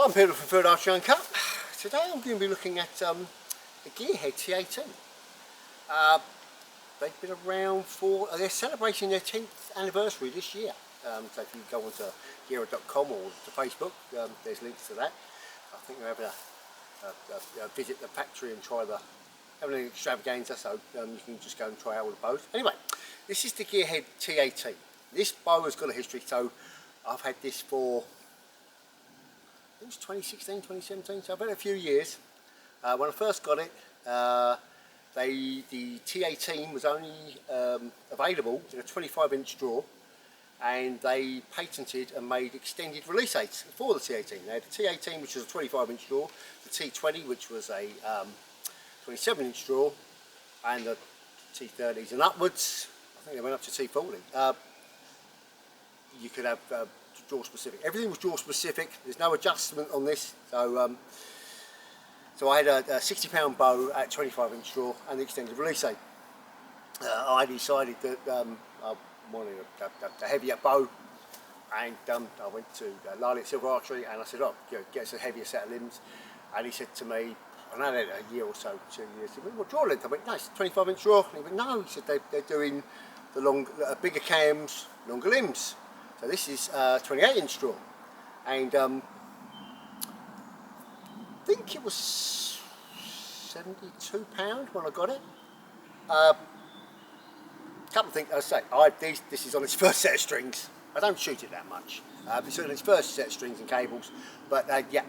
I'm Peter from Third Archery Uncut. Today I'm going to be looking at the Gearhead T18. They've been around for, they're celebrating their 10th anniversary this year. So if you go onto gearhead.com or to Facebook, there's links to that. I think they're having a visit the factory and try having an extravaganza, so you can just go and try out all the bows. Anyway, this is the Gearhead T18. This bow has got a history, so I've had this for, I think it was 2016, 2017, so I've had it a few years. When I first got it, the T18 was only available in a 25-inch draw, and they patented and made extended release aids for the T18. They had the T18, which was a 25-inch draw, the T20, which was a 27-inch draw, and the T30s and upwards. I think they went up to T40. You could have draw specific. Everything was draw specific. There's no adjustment on this. So so I had a 60-pound bow at 25-inch draw and the extended release aid. I decided that I wanted a heavier bow, and I went to LATEX Silver Archery and I said, oh, get us a heavier set of limbs. And he said to me, I had it a year or so, 2 years. He went, what draw length? I went, no, it's 25-inch draw. And he went, no. He said they're doing the bigger cams, longer limbs. So this is 28-inch draw, and I think it was £72 when I got it. Couple of things I say. This is on its first set of strings. I don't shoot it that much. It's on its first set of strings and cables, but yeah,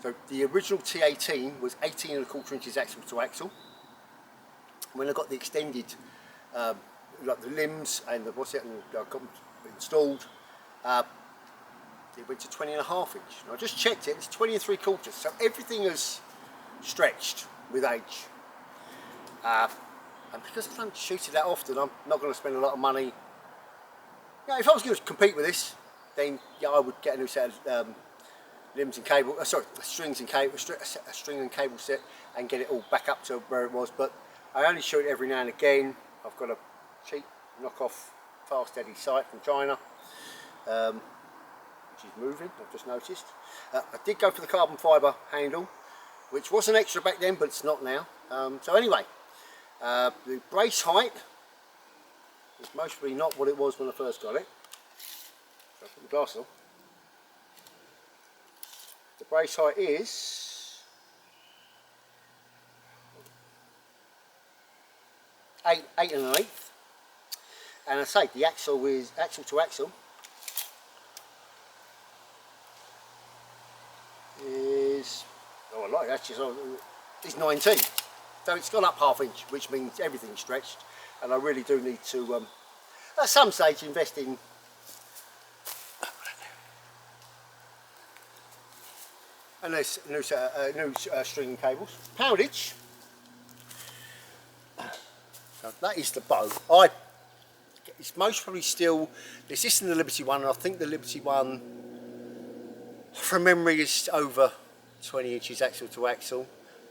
so the original T18 was 18¼ inches axle to axle. When I got the extended, like the limbs and the and I got them installed, it went to 20½ inch. And I just checked it, it's 20¾ so everything is stretched with age. And because I don't shoot it that often, I'm not going to spend a lot of money. Yeah, if I was going to compete with this, then yeah, I would get a new set of limbs and cable, strings and cable, a string and cable set, and get it all back up to where it was. But I only shoot it every now and again. I've got a cheap knockoff fast steady sight from China, which is moving, I've just noticed. I did go for the carbon fibre handle, which was an extra back then, but it's not now. So anyway, the brace height is mostly not what it was when I first got it. So I put the glass on. The brace height is 8 1/8. And I say the axle is axle to axle is, oh I like it actually, it's 19, so it's gone up ½ inch, which means everything's stretched, and I really do need to at some stage invest in a new string and cables. Poundage, so that is the bow. It's most probably still, it's this and the Liberty one, and I think the Liberty one, from memory, is over 20 inches axle to axle,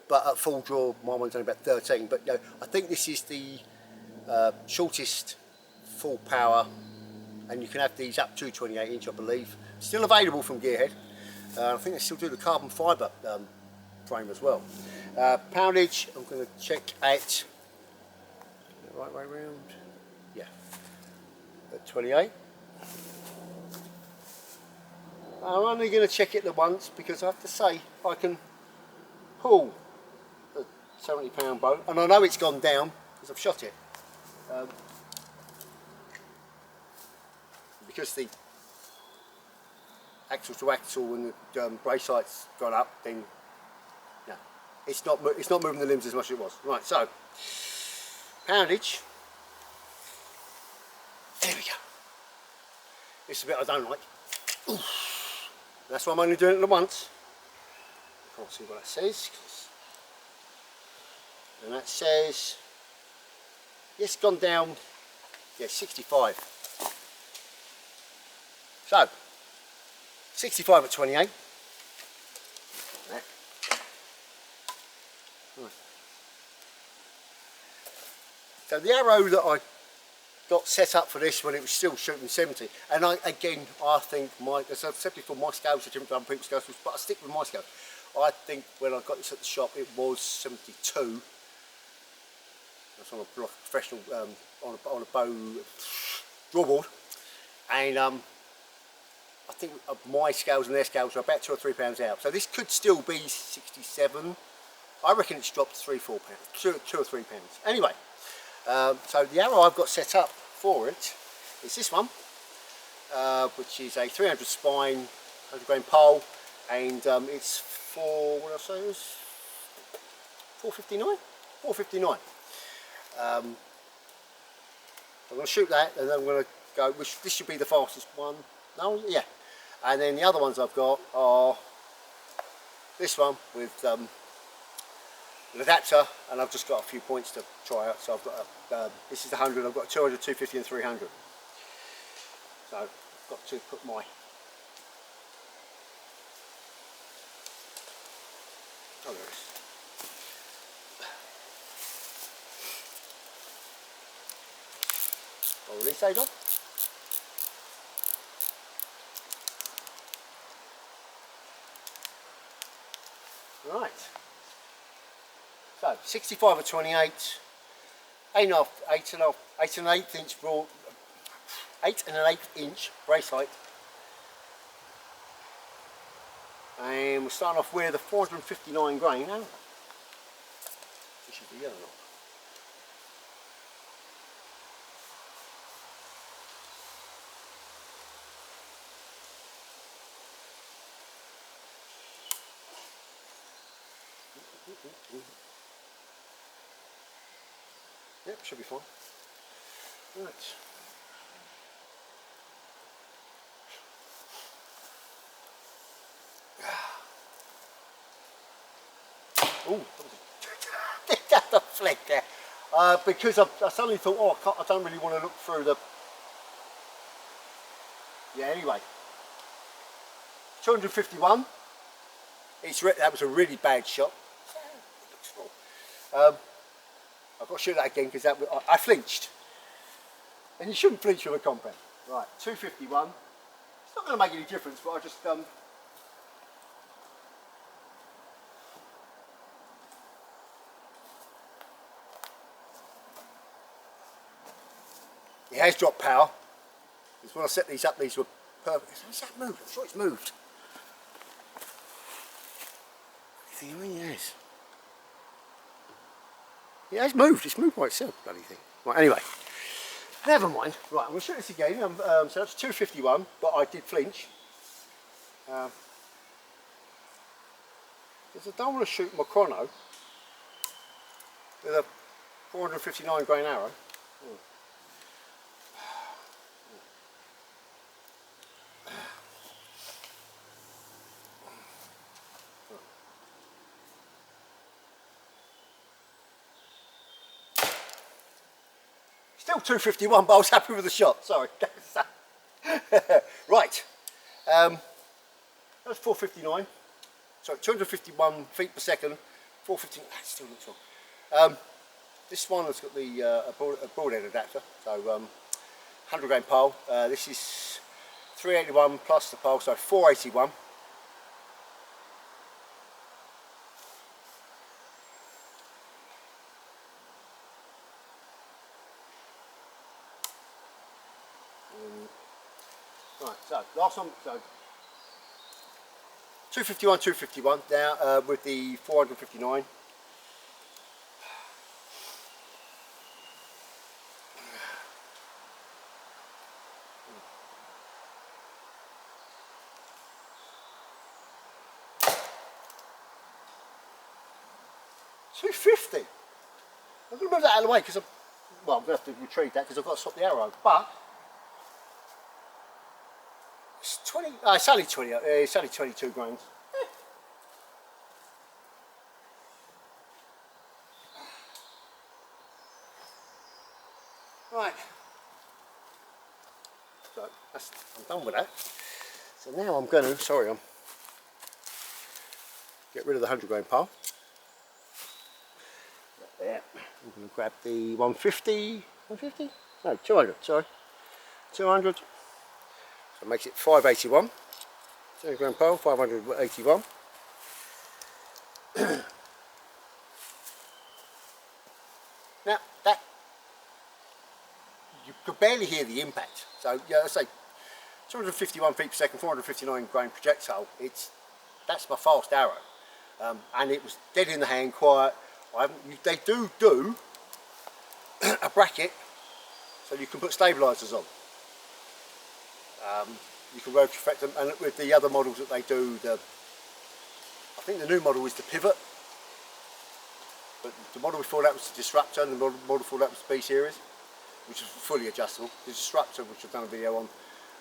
but at full draw my one's only about 13. But I think this is the shortest full power, and you can have these up to 28 inch I believe. Still available from Gearhead. I think they still do the carbon fibre frame as well. Poundage, I'm going to check at the right way round. Yeah, at 28. I'm only going to check it once because I have to say I can pull a 70-pound bow, and I know it's gone down because I've shot it. Because the axle to axle and the brace height's gone up, then no, it's not moving the limbs as much as it was. Right, so poundage. There we go. This is the bit I don't like. Oof. That's why I'm only doing it once. I can't see what that says. And that says, yes, gone down, yeah, 65. So, 65 at 28. Right. So the arrow that I got set up for this when it was still shooting 70. And I think as I've said before, my scales are different from other people's scales, but I stick with my scale. I think when I got this at the shop, it was 72. That's on a professional, on a bow drawboard. And I think my scales and their scales are about £2 or £3 out. So this could still be 67. I reckon it's dropped £3 or £4, £2 or £3. Anyway, so the arrow I've got set up for it is this one, which is a 300 spine, 100 grain pole, and it's for, what did I say it was? 459? 459. I'm going to shoot that, and then I'm going to go, this should be the fastest one. No, yeah. And then the other ones I've got are this one with an adapter, and I've just got a few points to try out. So I've got this is the 100, I've got 200, 250 and 300. So I've got to put my there it is. I'll release those on. Right. So 65 or 28, 8.1 inch broad, 8.1 inch brace height, and we're starting off with a 459 grain. Now, this should be yellow. Yep, should be fine. Right. Oh, got the flick there. Because I suddenly thought, oh, I don't really want to look through the. Yeah, anyway. 251. That was a really bad shot. I've got to shoot that again because I flinched. And you shouldn't flinch with a compound. Right, 251. It's not going to make any difference, but I just it has dropped power. Because when I set these up, these were perfect. Has that moved? I'm sure it's moved. I mean, yes. Yeah, it's moved. It's moved by itself, bloody thing. Right, anyway. Never mind. Right, I'm going to shoot this again. So that's 251, but I did flinch. Because I don't want to shoot my chrono with a 459 grain arrow. Still 251, but I was happy with the shot. Sorry. Right. That was 459. Sorry, 251 feet per second. 459. That still looks wrong. This one has got the a broadhead adapter. So 100 grain pole. This is 381 plus the pole, so 481. Right, so last one, so 251, 251 now with the 459. $250. I'm going to move that out of the way because I'm going to have to retrieve that because I've got to swap the arrow, but it's 20. It's only 20. It's only 22 grains. Right. So I'm done with that. So now I'm going to. Get rid of the 100 grain pole. There. I'm going to grab the 150. 150. No, 200, sorry. 200. So it makes it 581. 70 gram pole, 581. Now, that, you could barely hear the impact. So, yeah, I say 251 feet per second, 459 grain projectile. That's my fast arrow. And it was dead in the hand, quiet. They do a bracket so you can put stabilisers on. You can rotor effect them, and with the other models that they do, I think the new model is the pivot, but the model before that was the disruptor, and the model before that was the B series, which is fully adjustable. The disruptor, which I've done a video on,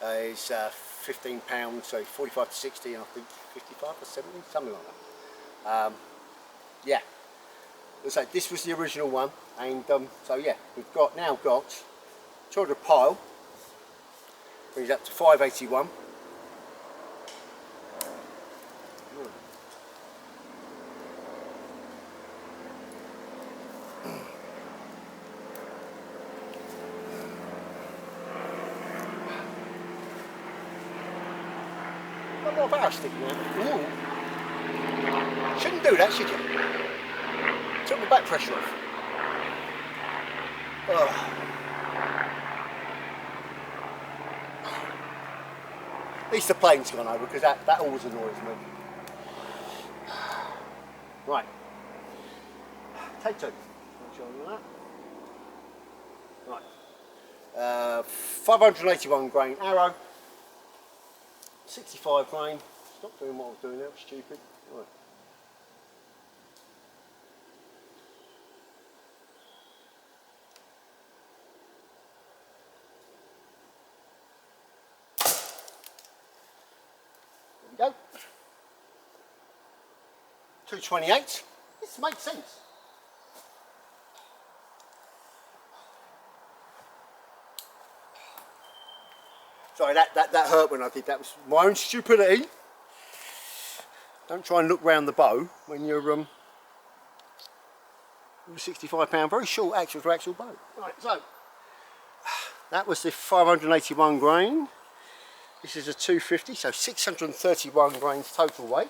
is £15, so 45 to 60, and I think 55 or 70, something like that. Yeah, so this was the original one, and so yeah, we've now got 200 pile, brings up to 581. Got a lot of arrow sticking out. Ooh. Shouldn't do that, should you? Took my back pressure off. Oh. At least the plane's gone over, because that always annoys me. Right. Take two. That. Right. 581 grain arrow. 65 grain. Stop doing what I was doing there, stupid. Right. There we go. 228. This makes sense. Sorry, that hurt when I did that. Was my own stupidity. Don't try and look round the bow when you're with a 65 pound, very short axle to axle bow. Right, so that was the 581 grain. This is a 250, so 631 grains total weight.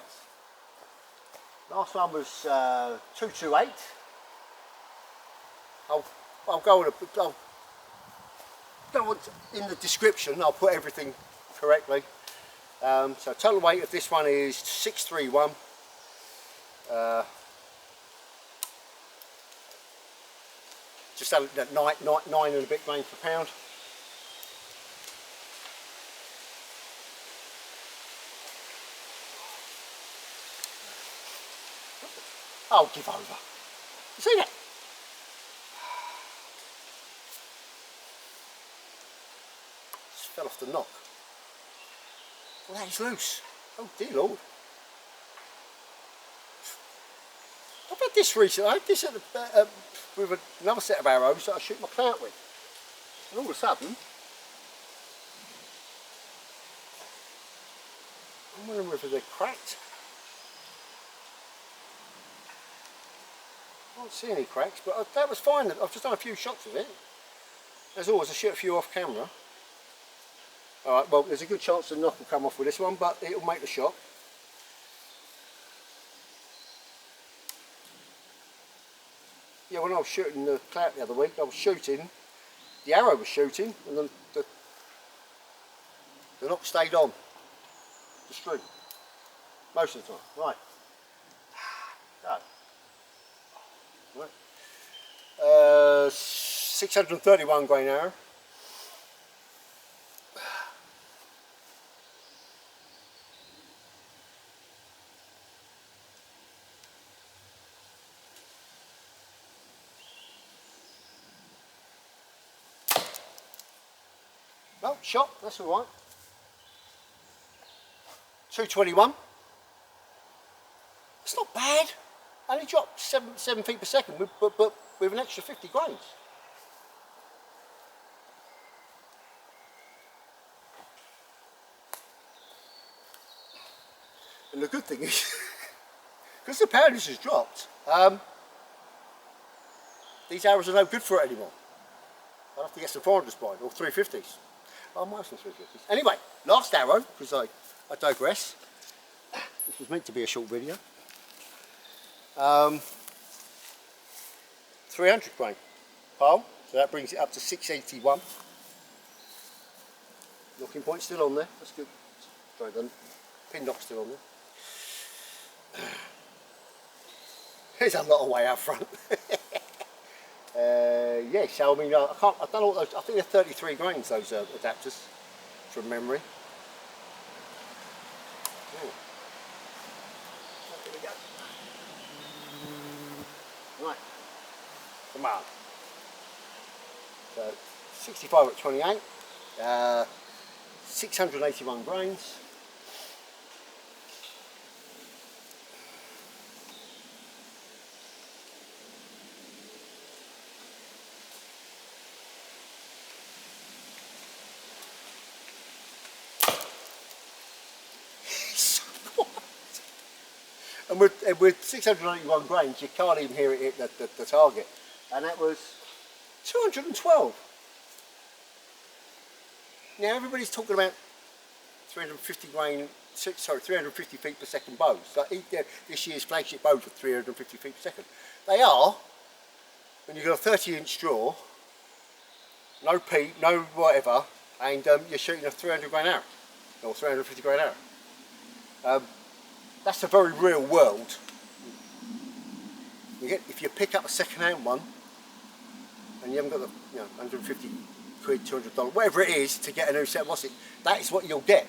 Last one was 228. I'll go on in the description. I'll put everything correctly. So total weight of this one is 631. Just at 9 and a bit grains per pound. I'll give over. You see that? Just fell off the knock. Well, that is loose. Oh dear Lord. I've had this recently. I had this at the, with another set of arrows that I shoot my clout with. And all of a sudden, I'm wondering whether they're cracked. I don't see any cracks, but that was fine. I've just done a few shots of it. As always, I shoot a few off camera. Alright, well, there's a good chance the knock will come off with this one, but it'll make the shot. Yeah, when I was shooting the clout the other week, I was shooting, the arrow was shooting, and the knock stayed on the string most of the time. Right. So. Right. 631 grain arrow. Well, shot, that's all right. 221. It's not bad. I only dropped 7 feet per second, but with an extra 50 grains. And the good thing is, because the poundage has dropped, these arrows are no good for it anymore. I'll have to get some 400s by, or 350s. I might have some 350s. Anyway, last arrow, because I digress. This was meant to be a short video. 300 grain pile, so that brings it up to 681. Locking point still on there, that's good. Sorry, the pin knock's still on there. There's a lot of way out front. Yeah, so I mean, I don't know what those, I think they're 33 grains, those adapters, from memory. Oh. There we go. Right, come on. So 65 at 28, 681 grains. And with 681 grains, you can't even hear it hit the target. And that was 212. Now everybody's talking about 350 feet per second bows. Like this year's flagship bows are 350 feet per second. They are, when you've got a 30-inch draw, no peak, no whatever, and you're shooting a 300 grain arrow, or 350 grain arrow. That's a very real world. If you pick up a second-hand one and you haven't got the 150 quid, $200, whatever it is to get a new set, that is what you'll get.